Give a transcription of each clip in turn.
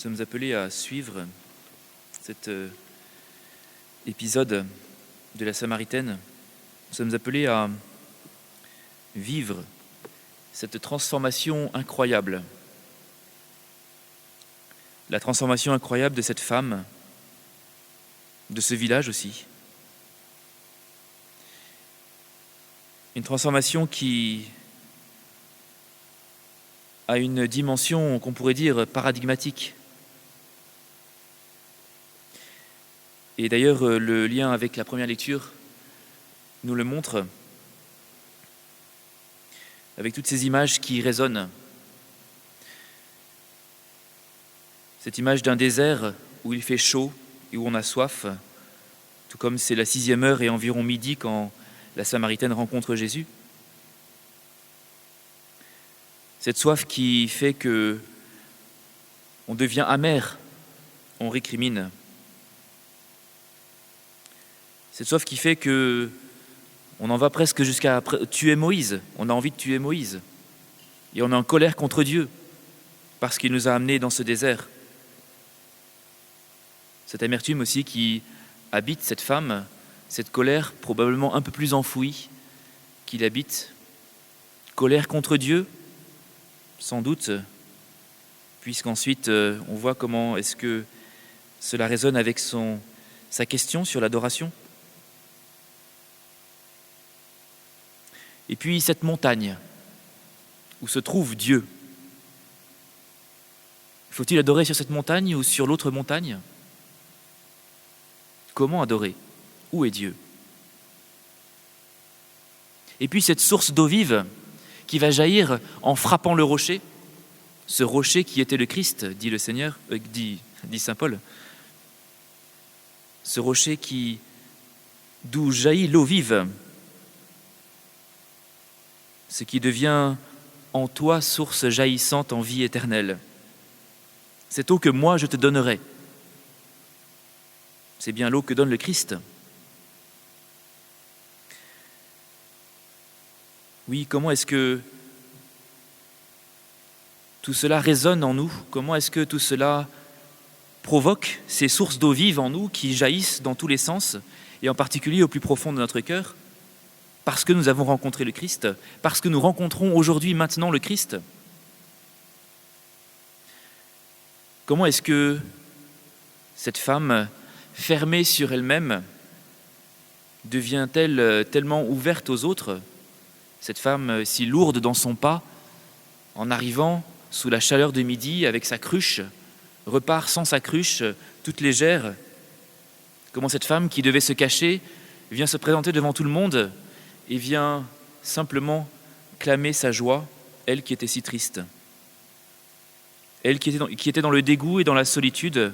sommes appelés à suivre cet épisode de la Samaritaine. Nous sommes appelés à vivre cette transformation incroyable. La transformation incroyable de cette femme, de ce village aussi. Une transformation qui a une dimension qu'on pourrait dire paradigmatique. Et d'ailleurs, le lien avec la première lecture nous le montre, avec toutes ces images qui résonnent. Cette image d'un désert où il fait chaud et où on a soif, tout comme c'est la 6e heure et environ midi quand la Samaritaine rencontre Jésus. Cette soif qui fait que on devient amer, on récrimine. Cette soif qui fait que on en va presque jusqu'à tuer Moïse. On a envie de tuer Moïse. Et on est en colère contre Dieu parce qu'il nous a amenés dans ce désert. Cette amertume aussi qui habite cette femme, cette colère probablement un peu plus enfouie qu'il habite. Colère contre Dieu, sans doute, puisqu'ensuite on voit comment est-ce que cela résonne avec sa question sur l'adoration. Et puis cette montagne où se trouve Dieu. Faut-il adorer sur cette montagne ou sur l'autre montagne ? Comment adorer ? Où est Dieu ? Et puis cette source d'eau vive qui va jaillir en frappant le rocher, ce rocher qui était le Christ, dit le Seigneur, dit saint Paul. Ce rocher d'où jaillit l'eau vive, ce qui devient en toi source jaillissante en vie éternelle. Cette eau que moi je te donnerai. C'est bien l'eau que donne le Christ. Oui, comment est-ce que tout cela résonne en nous ? Comment est-ce que tout cela provoque ces sources d'eau vive en nous qui jaillissent dans tous les sens, et en particulier au plus profond de notre cœur ? Parce que nous avons rencontré le Christ, parce que nous rencontrons aujourd'hui, maintenant, le Christ. Comment est-ce que cette femme, fermée sur elle-même, devient-elle tellement ouverte aux autres ? Cette femme si lourde dans son pas, en arrivant sous la chaleur de midi avec sa cruche, repart sans sa cruche, toute légère. Comment cette femme qui devait se cacher vient se présenter devant tout le monde et vient simplement clamer sa joie, elle qui était si triste. Elle qui était dans le dégoût et dans la solitude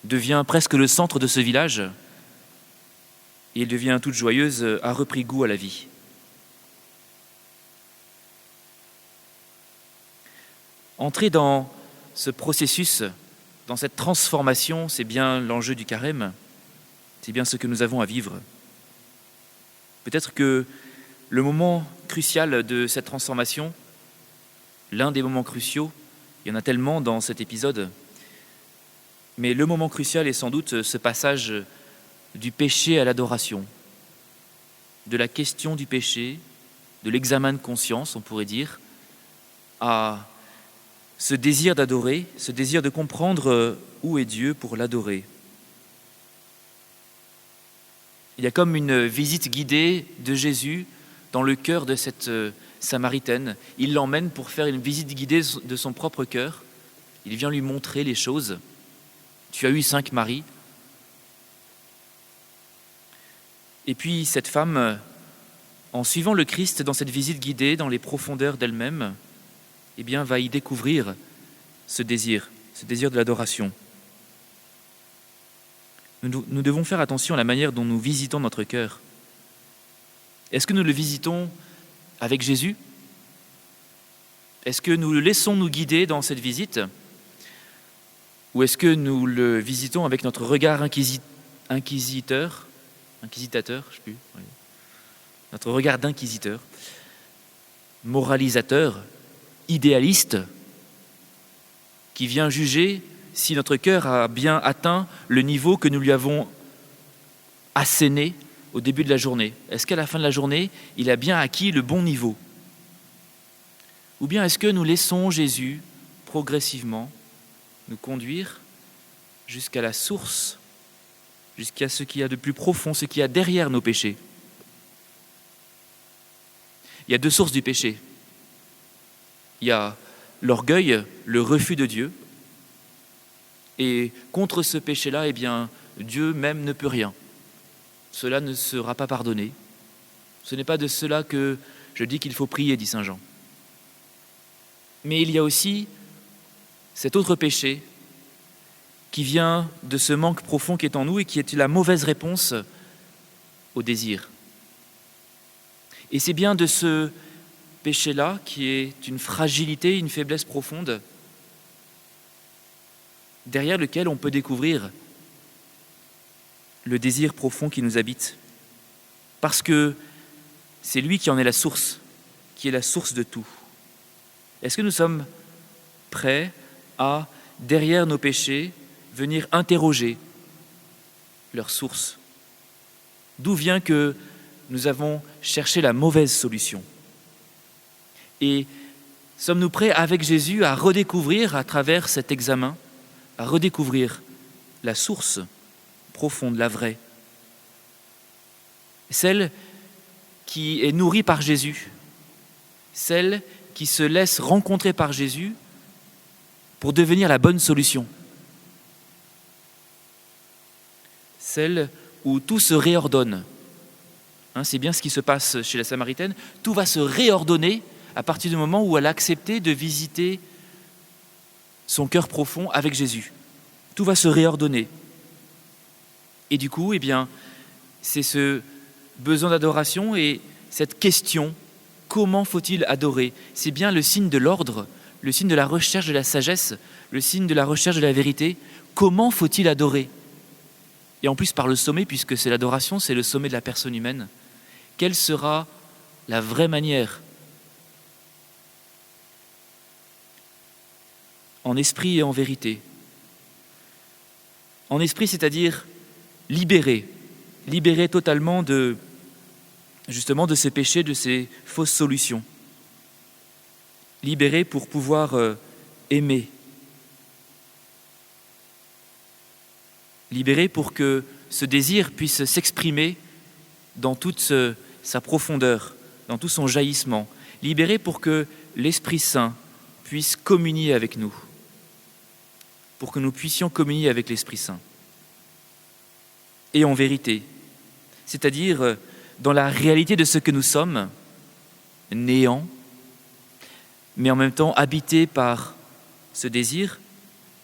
devient presque le centre de ce village et elle devient toute joyeuse, a repris goût à la vie. Entrer dans ce processus, dans cette transformation, c'est bien l'enjeu du carême, c'est bien ce que nous avons à vivre. Peut-être que le moment crucial de cette transformation, l'un des moments cruciaux, il y en a tellement dans cet épisode, mais le moment crucial est sans doute ce passage du péché à l'adoration, de la question du péché, de l'examen de conscience, on pourrait dire, à ce désir d'adorer, ce désir de comprendre où est Dieu pour l'adorer. Il y a comme une visite guidée de Jésus dans le cœur de cette Samaritaine. Il l'emmène pour faire une visite guidée de son propre cœur. Il vient lui montrer les choses. Tu as eu 5 maris. Et puis cette femme, en suivant le Christ dans cette visite guidée, dans les profondeurs d'elle-même, eh bien, va y découvrir ce désir de l'adoration. Nous devons faire attention à la manière dont nous visitons notre cœur. Est-ce que nous le visitons avec Jésus ? Est-ce que nous le laissons nous guider dans cette visite ? Ou est-ce que nous le visitons avec notre regard inquisiteur, je sais plus, oui. Notre regard d'inquisiteur, moralisateur, idéaliste, qui vient juger si notre cœur a bien atteint le niveau que nous lui avons asséné au début de la journée. Est-ce qu'à la fin de la journée, il a bien acquis le bon niveau? Ou bien est-ce que nous laissons Jésus progressivement nous conduire jusqu'à la source, jusqu'à ce qu'il y a de plus profond, ce qu'il y a derrière nos péchés? Il y a deux sources du péché. Il y a l'orgueil, le refus de Dieu. Et contre ce péché-là, eh bien, Dieu même ne peut rien. Cela ne sera pas pardonné. Ce n'est pas de cela que je dis qu'il faut prier, dit saint Jean. Mais il y a aussi cet autre péché qui vient de ce manque profond qui est en nous et qui est la mauvaise réponse au désir. Et c'est bien de ce péché-là qui est une fragilité, une faiblesse profonde, derrière lequel on peut découvrir le désir profond qui nous habite. Parce que c'est lui qui en est la source, qui est la source de tout. Est-ce que nous sommes prêts à, derrière nos péchés, venir interroger leur source? D'où vient que nous avons cherché la mauvaise solution? Et sommes-nous prêts avec Jésus à redécouvrir à travers cet examen, à redécouvrir la source profonde, la vraie, celle qui est nourrie par Jésus, celle qui se laisse rencontrer par Jésus pour devenir la bonne solution, celle où tout se réordonne. C'est bien ce qui se passe chez la Samaritaine. Tout va se réordonner à partir du moment où elle a accepté de visiter son cœur profond avec Jésus. Tout va se réordonner. Et du coup, eh bien, c'est ce besoin d'adoration et cette question, comment faut-il adorer? C'est bien le signe de l'ordre, le signe de la recherche de la sagesse, le signe de la recherche de la vérité. Comment faut-il adorer? Et en plus par le sommet, puisque c'est l'adoration, c'est le sommet de la personne humaine. Quelle sera la vraie manière? En esprit et en vérité. En esprit, c'est-à-dire libéré totalement de ces péchés, de ces fausses solutions. Libéré pour pouvoir aimer. Libéré pour que ce désir puisse s'exprimer dans toute sa profondeur, dans tout son jaillissement. Libéré pour que l'Esprit Saint puisse communier avec nous, pour que nous puissions communier avec l'Esprit Saint. Et en vérité, c'est-à-dire dans la réalité de ce que nous sommes, néant, mais en même temps habité par ce désir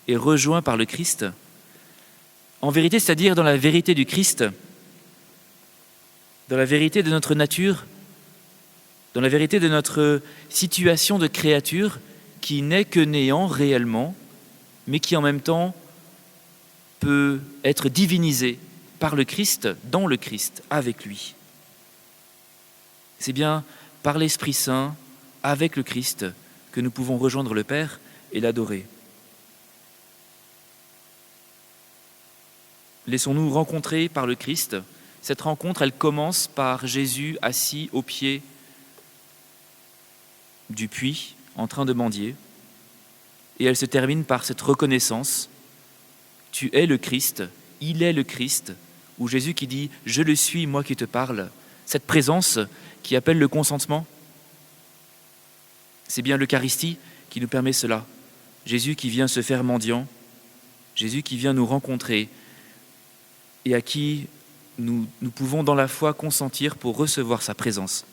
et rejoint par le Christ. En vérité, c'est-à-dire dans la vérité du Christ, dans la vérité de notre nature, dans la vérité de notre situation de créature qui n'est que néant réellement, mais qui en même temps peut être divinisée par le Christ, dans le Christ, avec lui. C'est bien par l'Esprit Saint, avec le Christ, que nous pouvons rejoindre le Père et l'adorer. Laissons-nous rencontrer par le Christ. Cette rencontre, elle commence par Jésus assis au pied du puits, en train de mendier. Et elle se termine par cette reconnaissance. Tu es le Christ, il est le Christ, où Jésus qui dit « Je le suis, moi qui te parle », cette présence qui appelle le consentement. C'est bien l'Eucharistie qui nous permet cela. Jésus qui vient se faire mendiant, Jésus qui vient nous rencontrer et à qui nous pouvons dans la foi consentir pour recevoir sa présence.